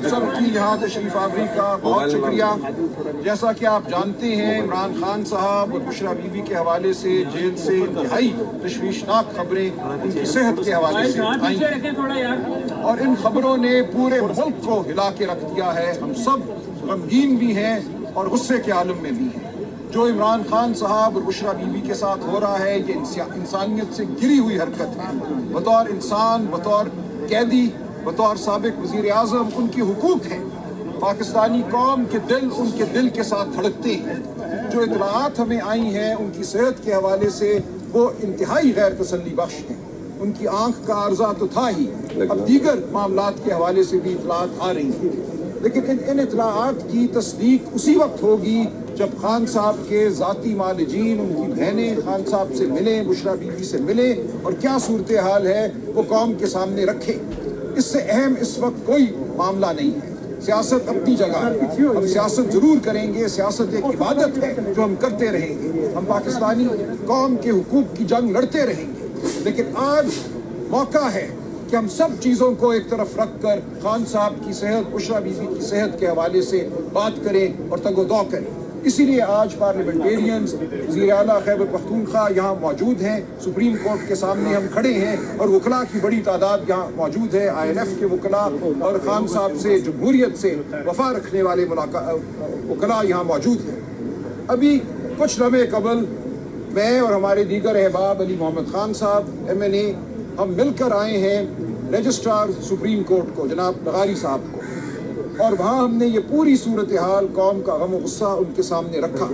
سب کی یہاں تشریف آوری کا بہت شکریہ۔ جیسا کہ آپ جانتے ہیں عمران خان صاحب اور بشرا بی بی کے حوالے سے جیل سے انتہائی تشویشناک خبریں ان کی صحت کے حوالے سے آئیں اور ان خبروں نے پورے ملک کو ہلا کے رکھ دیا ہے۔ ہم سب غمگین بھی ہیں اور غصے کے عالم میں بھی ہیں۔ جو عمران خان صاحب اور بشرا بی بی کے ساتھ ہو رہا ہے یہ انسانیت سے گری ہوئی حرکت ہے۔ بطور انسان، بطور قیدی، بطور سابق وزیر اعظم ان کی حقوق ہیں۔ پاکستانی قوم کے دل ان کے دل کے ساتھ دھڑکتے ہیں۔ جو اطلاعات ہمیں آئی ہیں ان کی صحت کے حوالے سے وہ انتہائی غیر تسلی بخش ہیں۔ ان کی آنکھ کا عارضہ تو تھا ہی، اب دیگر معاملات کے حوالے سے بھی اطلاعات آ رہی ہیں، لیکن ان اطلاعات کی تصدیق اسی وقت ہوگی جب خان صاحب کے ذاتی معالجین ان کی بہنیں خان صاحب سے ملیں، بشرا بی بی سے ملیں اور کیا صورتحال ہے وہ قوم کے سامنے رکھیں۔ اس سے اہم اس وقت کوئی معاملہ نہیں ہے۔ سیاست اپنی جگہ ہے، ہم سیاست ضرور کریں گے، سیاست ایک عبادت ہے جو ہم کرتے رہیں گے، ہم پاکستانی قوم کے حقوق کی جنگ لڑتے رہیں گے، لیکن آج موقع ہے کہ ہم سب چیزوں کو ایک طرف رکھ کر خان صاحب کی صحت، بشرا بی بی کی صحت کے حوالے سے بات کریں اور تگ و دو کریں۔ اسی لیے آج پارلیمنٹیرینز، وزیر اعلیٰ خیبر پختونخوا یہاں موجود ہیں، سپریم کورٹ کے سامنے ہم کھڑے ہیں اور وکلاء کی بڑی تعداد یہاں موجود ہے، INF کے وکلاء اور خان صاحب سے جمہوریت سے وفا رکھنے والے وکلاء یہاں موجود ہیں۔ ابھی کچھ لمحے قبل میں اور ہمارے دیگر احباب علی محمد خان صاحب MNA ہم مل کر آئے ہیں رجسٹرار سپریم کورٹ کو جناب لغاری صاحب کو، اور وہاں ہم نے یہ پوری صورتحال قوم کا غم و غصہ ان کے سامنے رکھا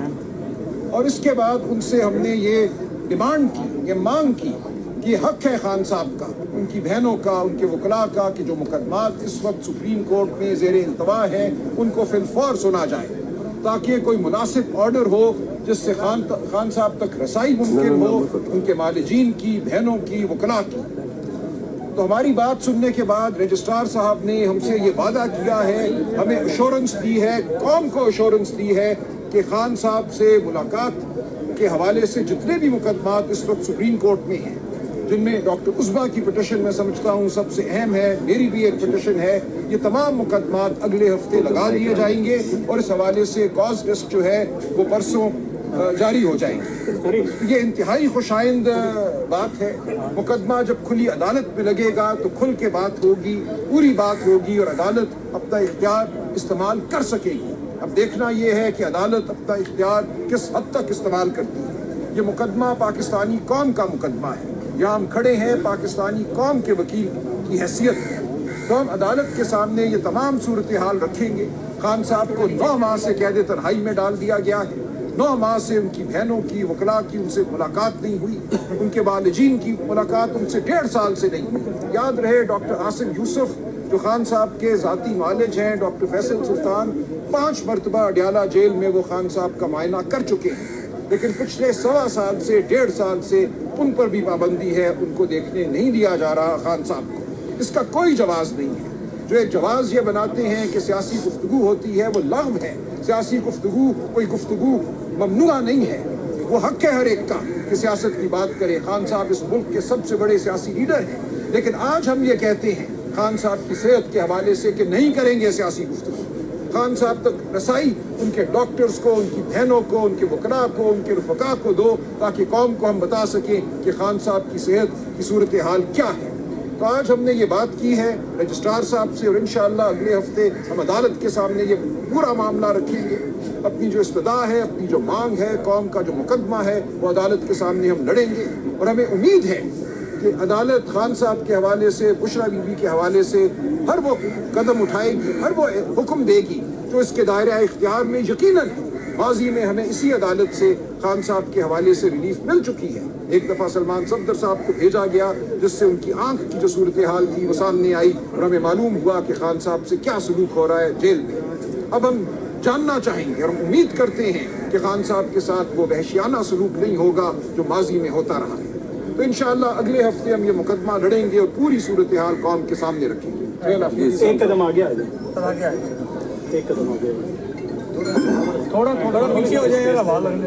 اور اس کے بعد ان سے ہم نے یہ ڈیمانڈ کی، یہ مانگ کی کہ یہ حق ہے خان صاحب کا، ان کی بہنوں کا، ان کے وکلاء کا کہ جو مقدمات اس وقت سپریم کورٹ میں زیر التوا ہیں ان کو فی الفور سنا جائے تاکہ کوئی مناسب آرڈر ہو جس سے خان صاحب تک رسائی ممکن ہو، ان کے معالجین کی، بہنوں کی، وکلاء کی۔ تو ہماری بات سننے کے بعد رجسٹرار صاحب نے ہم سے یہ وعدہ کیا ہے، ہمیں ایشورنس دی ہے، قوم کو ایشورنس دی ہے کہ خان صاحب سے ملاقات کے حوالے سے جتنے بھی مقدمات اس وقت سپریم کورٹ میں ہیں، جن میں ڈاکٹر عصبہ کی پٹیشن میں سمجھتا ہوں سب سے اہم ہے، میری بھی ایک پٹیشن ہے، یہ تمام مقدمات اگلے ہفتے لگا دیے جائیں گے اور اس حوالے سے کاز لسٹ جو ہے وہ پرسوں جاری ہو جائیں گے۔ یہ انتہائی خوش آئند بات ہے۔ مقدمہ جب کھلی عدالت میں لگے گا تو کھل کے بات ہوگی، پوری بات ہوگی اور عدالت اپنا اختیار استعمال کر سکے گی۔ اب دیکھنا یہ ہے کہ عدالت اپنا اختیار کس حد تک استعمال کرتی ہے۔ یہ مقدمہ پاکستانی قوم کا مقدمہ ہے، یہاں ہم کھڑے ہیں پاکستانی قوم کے وکیل کی حیثیت ہے، تو ہم عدالت کے سامنے یہ تمام صورتحال رکھیں گے۔ خان صاحب کو 9 ماہ سے قید تنہائی میں ڈال دیا گیا ہے، 9 ماہ سے ان کی بہنوں کی، وکلاء کی ان سے ملاقات نہیں ہوئی، ان کے معالجین کی ملاقات ان سے 1.5 سال سے نہیں ہوئی۔ یاد رہے ڈاکٹر عاصم یوسف جو خان صاحب کے ذاتی معالج ہیں، ڈاکٹر فیصل سلطان 5 مرتبہ اڈیالہ جیل میں وہ خان صاحب کا معائنہ کر چکے ہیں، لیکن پچھلے 1.25 سال سے 1.5 سال سے ان پر بھی پابندی ہے، ان کو دیکھنے نہیں دیا جا رہا خان صاحب کو۔ اس کا کوئی جواز نہیں ہے۔ جو ایک جواز یہ بناتے ہیں کہ سیاسی گفتگو ہوتی ہے وہ لغو ہے۔ سیاسی گفتگو کوئی گفتگو ممنوع نہیں ہے، وہ حق ہے ہر ایک کا کہ سیاست کی بات کرے۔ خان صاحب اس ملک کے سب سے بڑے سیاسی لیڈر ہیں، لیکن آج ہم یہ کہتے ہیں خان صاحب کی صحت کے حوالے سے کہ نہیں کریں گے سیاسی گفتگو۔ خان صاحب تک رسائی ان کے ڈاکٹرز کو، ان کی بہنوں کو، ان کے وکلاء کو، ان کے رفقاء کو دو تاکہ قوم کو ہم بتا سکیں کہ خان صاحب کی صحت کی صورتحال کیا ہے۔ تو آج ہم نے یہ بات کی ہے رجسٹرار صاحب سے اور انشاءاللہ اگلے ہفتے ہم عدالت کے سامنے یہ پورا معاملہ رکھیں گے۔ اپنی جو استدعا ہے، اپنی جو مانگ ہے، قوم کا جو مقدمہ ہے وہ عدالت کے سامنے ہم لڑیں گے اور ہمیں امید ہے کہ عدالت خان صاحب کے حوالے سے، بشرا بی بی کے حوالے سے ہر وہ قدم اٹھائے گی، ہر وہ حکم دے گی جو اس کے دائرہ اختیار میں یقیناً ماضی میں ہمیں اسی عدالت سے خان صاحب کے حوالے سے ریلیف مل چکی ہے۔ ایک دفعہ سلمان صفدر صاحب کو بھیجا گیا جس سے ان کی آنکھ کی جو صورتحال تھی وہ سامنے آئی اور ہمیں معلوم ہوا کہ خان صاحب سے کیا سلوک ہو رہا ہے جیل میں۔ اب ہم جاننا چاہیں گے اور ہم امید کرتے ہیں کہ خان صاحب کے ساتھ وہ وحشیانہ سلوک نہیں ہوگا جو ماضی میں ہوتا رہا ہے۔ تو انشاءاللہ اگلے ہفتے ہم یہ مقدمہ لڑیں گے اور پوری صورتحال قوم کے سامنے رکھیں گے۔ ایک قدم آگے آ جائے، ایک قدم آگے تھوڑا پیچھے ہو جائے گا، ہوا لگنے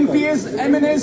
MPs, MNAs,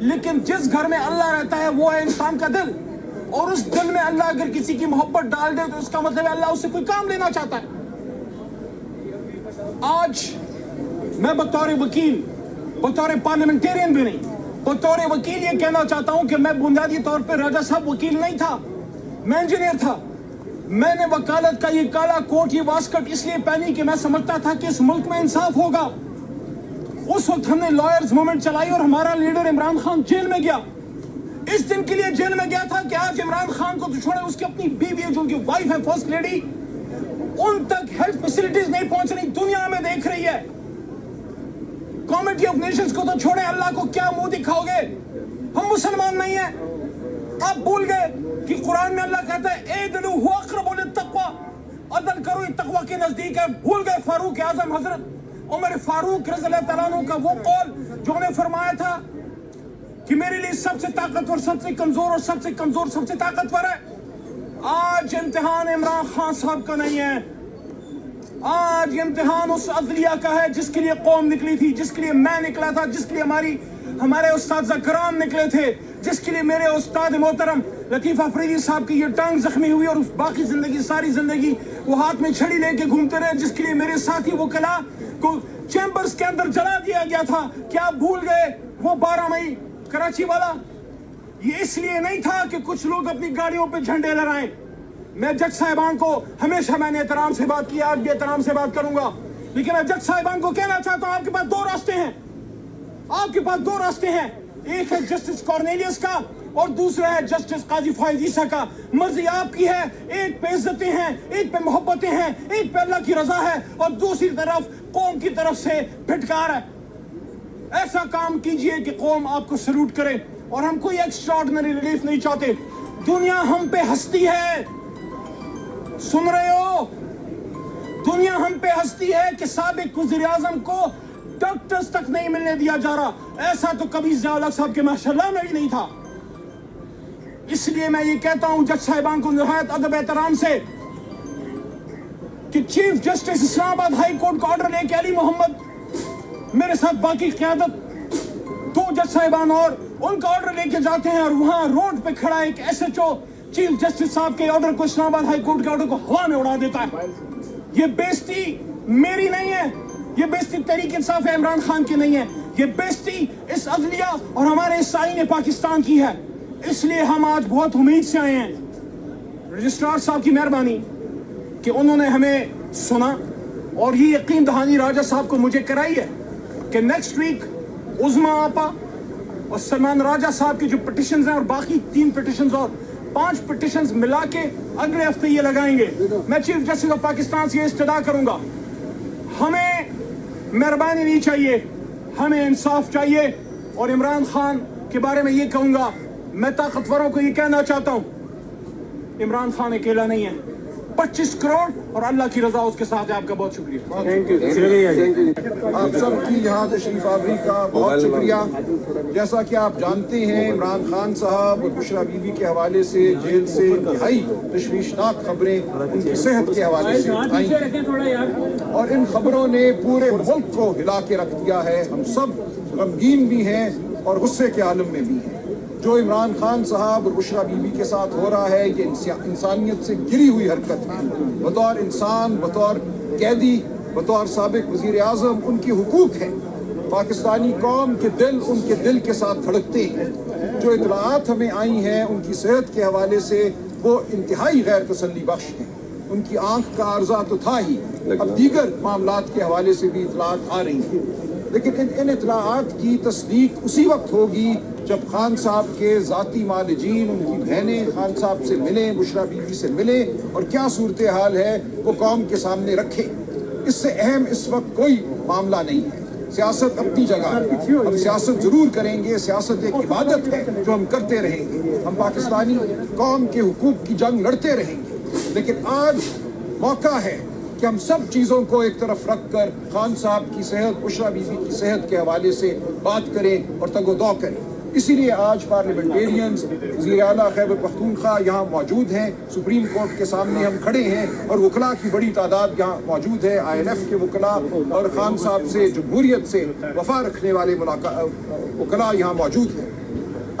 لیکن جس گھر میں اللہ رہتا ہے وہ ہے انسان کا دل, اور اس دل میں اللہ اگر کسی کی محبت ڈال دے تو اس کا مطلب ہے اللہ اس سے کوئی کام لینا چاہتا ہے. آج میں بطور وکیل, بطور پارلیمنٹیرین بھی نہیں, بطور وکیل یہ کہنا چاہتا ہوں کہ میں بنیادی طور پہ راجہ صاحب وکیل نہیں تھا, میں انجینئر تھا. میں نے وکالت کا یہ کالا کوٹ, یہ واسکٹ اس لیے پہنی کہ میں سمجھتا تھا کہ اس ملک میں انصاف ہوگا. اس وقت ہم نے لائرز موومنٹ چلائی اور ہمارا لیڈر عمران خان جیل میں گیا. اس دن کے لیے جیل میں گیا تھا کہ آج عمران خان کو تو چھوڑے, اس کی اپنی بیوی ہے جو ان کی وائف ہے فرسٹ لیڈی, ان تک ہیلتھ فیسلٹیز نہیں پہنچ رہی, دنیا میں دیکھ رہی ہے. کمیٹی آف نیشنز کو تو چھوڑے, اللہ کو کیا منہ دکھاؤ گے؟ ہم مسلمان نہیں ہیں. آپ بھول گئے کہ قرآن میں اللہ کہتا ہے اعدلوا هو اقرب للتقوی, عدل کرو یہ تقوی کے نزدیک ہے. بھول گئے فاروق اعظم حضرت عمر فاروق رضی اللہ تعالیٰ عنہ کا وہ قول جو انہیں فرمایا تھا کہ میرے لیے سب سے طاقتور سب سے کمزور اور سب سے کمزور سب سے طاقتور ہے. آج امتحان عمران خان صاحب کا نہیں ہے, آج امتحان اس عدلیہ کا ہے جس کے لیے قوم نکلی تھی, جس کے لیے میں نکلا تھا, جس کے لیے ہمارے اساتذہ کرام نکلے تھے, جس کے لیے میرے استاد محترم لطیف افریدی صاحب کی یہ ٹانگ زخمی ہوئی اور باقی زندگی ساری زندگی وہ ہاتھ میں چھڑی لے کے گھومتے رہے, جس کے لیے میرے ساتھی وکلا کو چیمبرز کے اندر جلا دیا گیا تھا. کیا آپ بھول گئے وہ 12 مئی کراچی والا؟ یہ اس لیے نہیں تھا کہ کچھ لوگ اپنی گاڑیوں پہ جھنڈے لہرائیں. میں جج صاحبان کو ہمیشہ میں نے احترام سے بات کی, آج بھی احترام سے بات کروں گا, لیکن میں جج صاحبان کو کہنا چاہتا ہوں آپ کے پاس 2 راستے ہیں, آپ کے پاس 2 راستے ہیں. ایک ہے جسٹس کارنیلیس کا اور دوسرا ہے جسٹس قاضی فائز عیسیٰ کا. مرضی آپ کی ہے, ایک پہ عزتیں ہیں, ایک پہ محبتیں ہیں, ایک پہ اللہ کی رضا ہے اور دوسری طرف قوم کی طرف سے پھٹکار ہے. ایسا کام کیجئے کہ قوم آپ کو سلوٹ کرے, اور ہم کوئی ایکسٹراڈنری ریلیف نہیں چاہتے. دنیا ہم پہ ہنستی ہے, سن رہے ہو؟ دنیا ہم پہ ہنستی ہے کہ سابق وزیر اعظم کو ڈاکٹرز تک نہیں ملنے دیا جا رہا. ایسا تو کبھی ضیاء الحق صاحب کے ماشاءاللہ میں بھی نہیں تھا. اس لیے میں یہ کہتا ہوں جج صاحبان کو نہایت ادب احترام سے کہ چیف جسٹس اسلام آباد ہائی کورٹ کا آرڈر لے کے علی محمد میرے ساتھ باقی قیادت 2 جج صاحبان اور ان کا آرڈر لے کے جاتے ہیں, اور وہاں روڈ پہ کھڑا ایک SHO چیف جسٹس صاحب کے آرڈر کو, اسلام آباد ہائی کورٹ کے آرڈر کو ہوا میں اڑا دیتا ہے. یہ بےزتی میری نہیں ہے, یہ بےزتی تحریک انصاف عمران خان کی نہیں ہے, یہ بےزتی اس عدلیہ اور ہمارے اس آئین پاکستان کی ہے. اس لیے ہم آج بہت امید سے آئے ہیں. رجسٹرار صاحب کی مہربانی کہ انہوں نے ہمیں سنا, اور یہ یقین دہانی راجہ صاحب کو مجھے کرائی ہے کہ نیکسٹ ویک عظما آپا اور سلمان راجہ صاحب کی جو پٹیشنز ہیں اور باقی 3 پٹیشنز اور 5 پٹیشنز ملا کے اگلے ہفتے یہ لگائیں گے. میں چیف جسٹس آف پاکستان سے یہ استدعا کروں گا, ہمیں مہربانی نہیں چاہیے, ہمیں انصاف چاہیے. اور عمران خان کے بارے میں یہ کہوں گا, میں طاقتوروں کو یہ کہنا چاہتا ہوں, عمران خان اکیلا نہیں ہے, 25 کروڑ اور اللہ کی رضا اس کے ساتھ ہے. آپ کا بہت شکریہ. آپ سب کی یہاں تشریف آوری کا بہت شکریہ. جیسا کہ آپ جانتے ہیں عمران خان صاحب اور بشرا بی بی کے حوالے سے جیل سے انتہائی تشویشناک خبریں ان کی صحت کے حوالے سے آئی ہیں, اور ان خبروں نے پورے ملک کو ہلا کے رکھ دیا ہے. ہم سب غمگین بھی ہیں اور غصے کے عالم میں بھی ہیں. جو عمران خان صاحب اور بشرا بی بی کے ساتھ ہو رہا ہے یہ انسانیت سے گری ہوئی حرکت ہے. بطور انسان, بطور قیدی, بطور سابق وزیر اعظم ان کی حقوق ہیں. پاکستانی قوم کے دل ان کے دل کے ساتھ دھڑکتے ہیں. جو اطلاعات ہمیں آئی ہیں ان کی صحت کے حوالے سے وہ انتہائی غیر تسلی بخش ہیں. ان کی آنکھ کا عارضہ تو تھا ہی, اب دیگر معاملات کے حوالے سے بھی اطلاعات آ رہی ہیں, لیکن ان اطلاعات کی تصدیق اسی وقت ہوگی جب خان صاحب کے ذاتی معالجین, ان کی بہنیں خان صاحب سے ملیں, بشرا بی بی سے ملیں, اور کیا صورتحال ہے وہ قوم کے سامنے رکھیں. اس سے اہم اس وقت کوئی معاملہ نہیں ہے. سیاست اپنی جگہ ہے, ہم سیاست ضرور کریں گے, سیاست ایک عبادت ہے جو ہم کرتے رہیں گے. ہم پاکستانی قوم کے حقوق کی جنگ لڑتے رہیں گے, لیکن آج موقع ہے کہ ہم سب چیزوں کو ایک طرف رکھ کر خان صاحب کی صحت, بشرا بی بی کی صحت کے حوالے سے بات کریں اور تگ و دو کریں. اسی لیے آج پارلیمنٹیرینز, وزیر اعلیٰ خیبر پختونخوا یہاں موجود ہیں, سپریم کورٹ کے سامنے ہم کھڑے ہیں, اور وکلاء کی بڑی تعداد یہاں موجود ہے. INF کے وکلاء اور خان صاحب سے جمہوریت سے وفا رکھنے والے وکلاء یہاں موجود ہیں.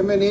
MNA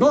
9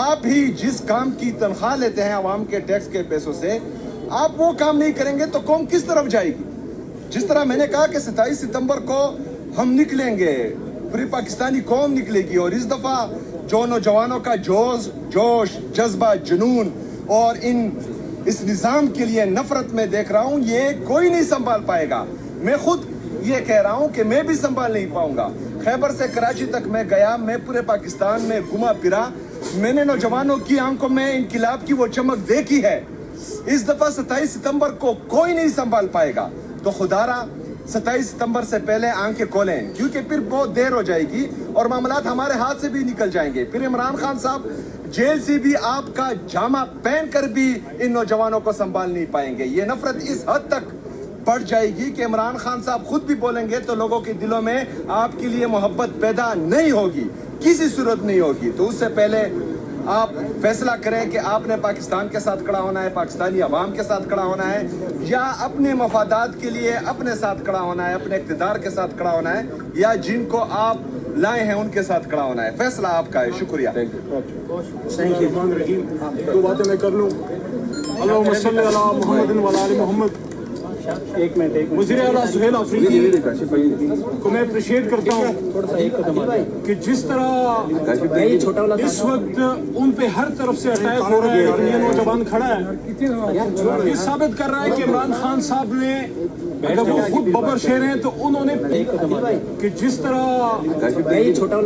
آپ ہی جس کام کی تنخواہ لیتے ہیں عوام کے ٹیکس کے پیسوں سے، آپ وہ کام نہیں کریں گے تو قوم کس طرف جائے گی؟ جس طرح میں نے کہا کہ 27 ستمبر کو ہم نکلیں گے، پوری پاکستانی قوم نکلے گی، اور اس دفعہ جو نوجوانوں کا جوش، جذبہ، جنون اور اس نظام کے لیے نفرت میں دیکھ رہا ہوں، یہ کوئی نہیں سنبھال پائے گا۔ میں خود یہ کہہ رہا ہوں کہ میں بھی سنبھال نہیں پاؤں گا۔ خیبر سے کراچی تک میں گیا، میں پورے پاکستان میں گھما پھرا، میں نے نوجوانوں کی آنکھوں میں انقلاب کی وہ چمک دیکھی ہے۔ اس دفعہ 27 ستمبر کو کوئی نہیں سنبھال پائے گا، تو خدا را 27 ستمبر سے پہلے آنکھیں کھولیں، کیونکہ پھر بہت دیر ہو جائے گی اور معاملات ہمارے ہاتھ سے بھی نکل جائیں گے۔ پھر عمران خان صاحب جیل سے بھی آپ کا جامع پہن کر بھی ان نوجوانوں کو سنبھال نہیں پائیں گے۔ یہ نفرت اس حد تک بڑھ جائے گی کہ عمران خان صاحب خود بھی بولیں گے تو لوگوں کے دلوں میں آپ کے لیے محبت پیدا نہیں ہوگی، کسی صورت نہیں ہوگی۔ تو اس سے پہلے آپ فیصلہ کریں کہ آپ نے پاکستان کے ساتھ کھڑا ہونا ہے، پاکستانی عوام کے ساتھ کھڑا ہونا ہے، یا اپنے مفادات کے لیے اپنے ساتھ کھڑا ہونا ہے، اپنے اقتدار کے ساتھ کھڑا ہونا ہے، یا جن کو آپ لائے ہیں ان کے ساتھ کھڑا ہونا ہے۔ فیصلہ آپ کا ہے۔ شکریہ۔ الرحمن الرحیم، دو باتیں میں کر لوں۔ اللہم صلی علی محمد و علی آل محمد۔ وزیر اعلیٰ سہیل آفریدی کو میں اپریشیٹ کرتا ہوں کہ جس طرح اس وقت ان پہ ہر طرف سے اٹیک ہو رہا ہے، لیکن یہ نوجوان کھڑا ہے، یہ ثابت کر رہا ہے کہ عمران خان صاحب نے، اگر وہ خود ببر شیر ہیں تو انہوں نے، کہ جس طرح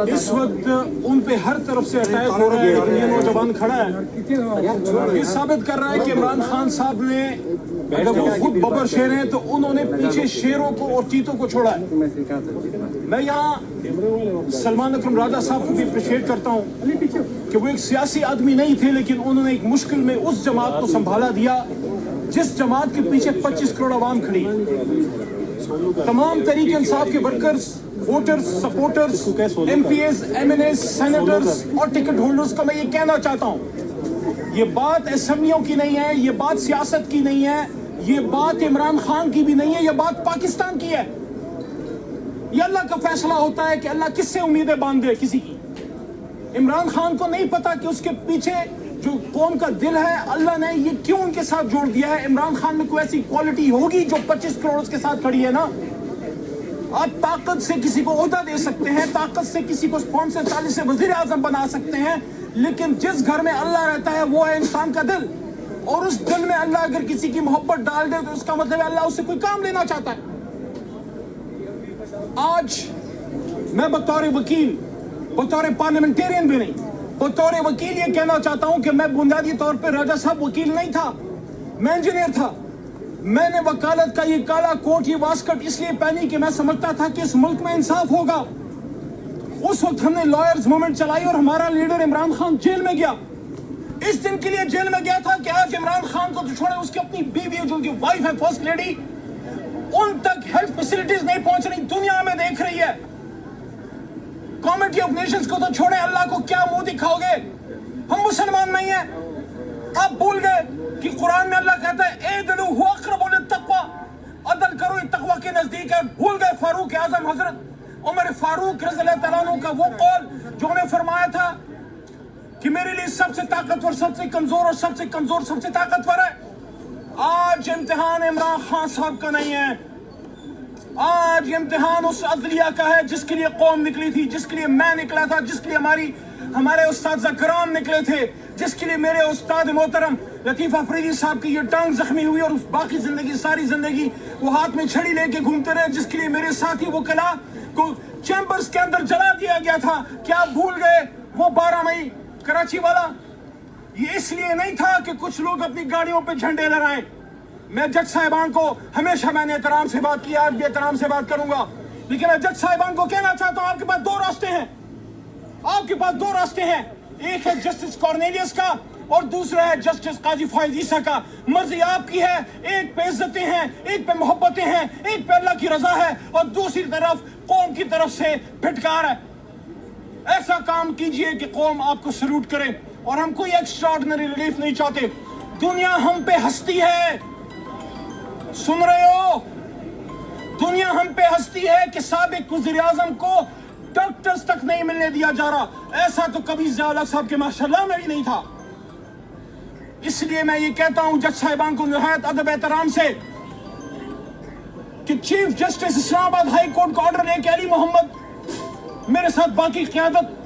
اس وقت ان پہ ہر طرف سے اٹیک ہو رہا ہے، لیکن یہ نوجوان کھڑا ہے، یہ ثابت کر رہا ہے کہ عمران خان صاحب نے، اگر وہ خود ببر شیر ہیں تو انہوں نے پیچھے شیروں کو اور چیتوں کو چھوڑا ہے۔ میں یہاں سلمان اکرم راجہ صاحب کو بھی اپریشیٹ کرتا ہوں کہ وہ ایک سیاسی آدمی نہیں تھے، لیکن انہوں نے ایک مشکل میں اس جماعت کو سنبھالا دیا جس جماعت کے پیچھے 25 کروڑ عوام کھڑی ہے۔ تمام تحریک انصاف کے workers, voters, supporters, M P As, M N As, senators اور ٹکٹ ہولڈرز کو میں یہ کہنا چاہتا ہوں، یہ بات اسمبلیوں کی نہیں ہے، یہ بات سیاست کی نہیں ہے، یہ بات عمران خان کی بھی نہیں ہے، یہ بات پاکستان کی ہے۔ یہ اللہ کا فیصلہ ہوتا ہے کہ اللہ کس سے امیدیں باندھے کسی کی۔ عمران خان کو نہیں پتا کہ اس کے پیچھے جو قوم کا دل ہے، اللہ نے یہ کیوں ان کے ساتھ جوڑ دیا ہے۔ عمران خان میں کوئی ایسی کوالٹی ہوگی جو 25 کروڑ کے ساتھ کھڑی ہے نا۔ آپ طاقت سے کسی کو عہدہ دے سکتے ہیں، طاقت سے کسی کو 40 سے وزیر اعظم بنا سکتے ہیں، لیکن جس گھر میں اللہ رہتا ہے وہ ہے انسان کا دل، اور اس دل میں اللہ اگر کسی کی محبت ڈال دے تو اس کا مطلب ہے اللہ اس سے کوئی کام لینا چاہتا ہے۔ آج میں بطور وکیل، بطور پارلیمنٹیرین بھی نہیں، بطور وکیل یہ کہنا چاہتا ہوں کہ میں بنیادی طور پہ راجہ صاحب وکیل نہیں تھا، میں انجینئر تھا۔ میں نے وکالت کا یہ کالا کوٹ، یہ واسکٹ اس لیے پہنی کہ میں سمجھتا تھا کہ اس ملک میں انصاف ہوگا۔ اس وقت ہم نے لائرز موومنٹ چلائی اور ہمارا لیڈر عمران خان جیل میں گیا۔ اس دن کے لیے جیل میں گیا تھا کہ آج عمران خان کو تو چھوڑے، اس کی اپنی بیوی جو ان کی وائف ہے فرسٹ لیڈی، ان تک ہیلتھ فیسلٹیز نہیں پہنچ رہی، دنیا میں دیکھ رہی ہے۔ کمیٹی آف نیشنز کو تو چھوڑے، اللہ کو کیا منہ دکھاؤ گے؟ ہم مسلمان نہیں ہیں۔ آپ بھول گئے کہ قرآن میں اللہ کہتا ہے اعدلوا هو اقرب للتقوی، عدل کرو یہ تقوی کے نزدیک ہے۔ بھول گئے فاروق اعظم حضرت عمر فاروق رضی اللہ تعالیٰ عنہ کا وہ قول جو انہیں فرمایا تھا کہ میرے لیے سب سے طاقتور سب سے کمزور اور سب سے کمزور سب سے طاقتور ہے۔ آج امتحان عمران خان صاحب کا نہیں ہے، آج امتحان اس عدلیہ کا ہے جس کے لیے قوم نکلی تھی، جس کے لیے میں نکلا تھا، جس کے لیے ہمارے اساتذہ کرام نکلے تھے، جس کے لیے میرے استاد محترم لطیف آفریدی صاحب کی یہ ٹانگ زخمی ہوئی اور باقی زندگی، ساری زندگی وہ ہاتھ میں چھڑی لے کے گھومتے رہے، جس کے لیے میرے ساتھی وکلا کو چیمبرز کے اندر جلا دیا گیا تھا۔ کیا آپ بھول گئے وہ 12 مئی کراچی والا؟ یہ اس لیے نہیں تھا کہ کچھ لوگ اپنی گاڑیوں پہ جھنڈے لہرائیں۔ میں جج صاحبان کو ہمیشہ میں نے احترام سے بات کی، آج بھی احترام سے بات کروں گا، لیکن میں جج صاحبان کو کہنا چاہتا ہوں آپ کے پاس 2 راستے ہیں، آپ کے پاس 2 راستے ہیں، ایک ہے جسٹس کارنیلیس کا اور دوسرا ہے جسٹس قاضی فائز عیسیٰ کا۔ مرضی آپ کی ہے، ایک پہ عزتیں ہیں، ایک پہ محبتیں ہیں، ایک پہ اللہ کی رضا ہے اور دوسری طرف قوم کی طرف سے پھٹکار ہے۔ ایسا کام کیجئے کہ قوم آپ کو سلوٹ کرے، اور ہم کوئی ایکسٹراڈنری ریلیف نہیں چاہتے۔ دنیا ہم پہ ہنستی ہے، سن رہے ہو؟ دنیا ہم پہ ہنستی ہے کہ سابق وزیر اعظم کو ڈاکٹرز تک نہیں ملنے دیا جا رہا. ایسا تو کبھی ضیاء الحق صاحب کے ماشاءاللہ میں بھی نہیں تھا. اس لیے میں یہ کہتا ہوں جج صاحبان کو نہایت ادب احترام سے کہ چیف جسٹس اسلام آباد ہائی کورٹ کا آرڈر لے کے علی محمد میرے ساتھ باقی قیادت